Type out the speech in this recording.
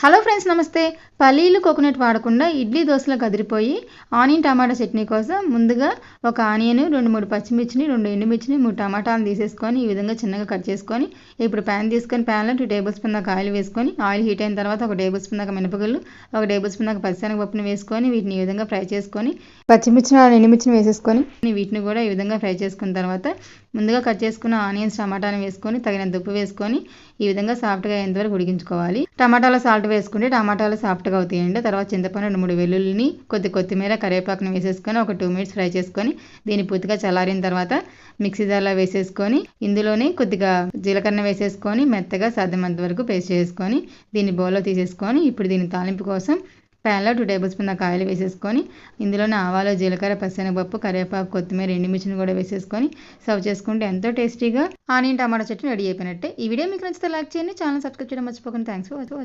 Hello friends, నమస్తే. పల్లీలు coconut వాడకుండా ఇడ్లీ దోశలకు అదిరిపోయి ఆనియన్ టమాటా చట్నీ కోసం ముందుగా ఒక ఆనియన్, 2-3 పచ్చిమిర్చిని, 2 ఎండుమిర్చిని, 3 టమాటాలు తీసేసుకొని ఈ విధంగా చిన్నగా కట్ చేసుకొని ఇప్పుడు ప్యాన్ తీసుకొని ప్యాన్లో 2 టేబుల్ స్పూన్ దాకా ఆయిల్ వేసుకొని ఆయిల్ హీట్ అయిన తర్వాత 1 టేబుల్ స్పూన్ దాకా మినపగుళ్ళు, 1 టేబుల్ స్పూన్ దాకా పచ్చిశనగపప్పుని వేసుకొని వీటిని ఈ విధంగా ఫ్రై చేసుకొని పచ్చిమిర్చిని, ఎండుమిర్చిని వేసేసుకొని వీటిని కూడా ఈ విధంగా ఫ్రై చేసుకున్న తర్వాత ముందుగా కట్ చేసుకున్న ఆనియన్స్, టమాటాని వేసుకొని తగినంత ఉప్పు వేసుకొని ఈ విధంగా సాఫ్ట్గా అయ్యేంతవరకు ఉడికించుకోవాలి. టమాటాలో సాల్ట్ వేసుకుంటే టమాటాలు సాఫ్ట్గా అవుతాయండి. తర్వాత చింతపండు, 2-3 వెల్లుల్లిని, కొత్తిమీర, కరివేపాకుని వేసేసుకొని ఒక 2 మినిట్స్ ఫ్రై చేసుకొని దీన్ని పూర్తిగా చల్లారిన తర్వాత మిక్సీ జార్లో వేసేసుకొని ఇందులోనే కొద్దిగా జీలకర్ర వేసేసుకొని మెత్తగా సాధ్యమైనంత వరకు పేస్ట్ చేసుకొని దీన్ని బౌల్లో తీసేసుకొని ఇప్పుడు దీని తాలింపు కోసం ప్యాన్లో 2 టేబుల్ స్పూన్ దాకా ఆయిల్ వేసేసుకొని ఇందులోనే ఆవాలు, జీలకర్ర, పచ్చిశనగపప్పు, కరివేపాకు, కొత్తిమీర, ఎండుమిర్చిని కూడా వేసేసుకొని సర్వ్ చేసుకుంటే ఎంతో టేస్టీగా ఆనియన్ టమాటా చట్నీ రెడీ అయిపోయినట్టే. ఈ వీడియో మీకు నచ్చితే లైక్ చేయండి, ఛానల్ సబ్స్క్రైబ్ చేయడం మర్చిపోకండి. Thanks for watching.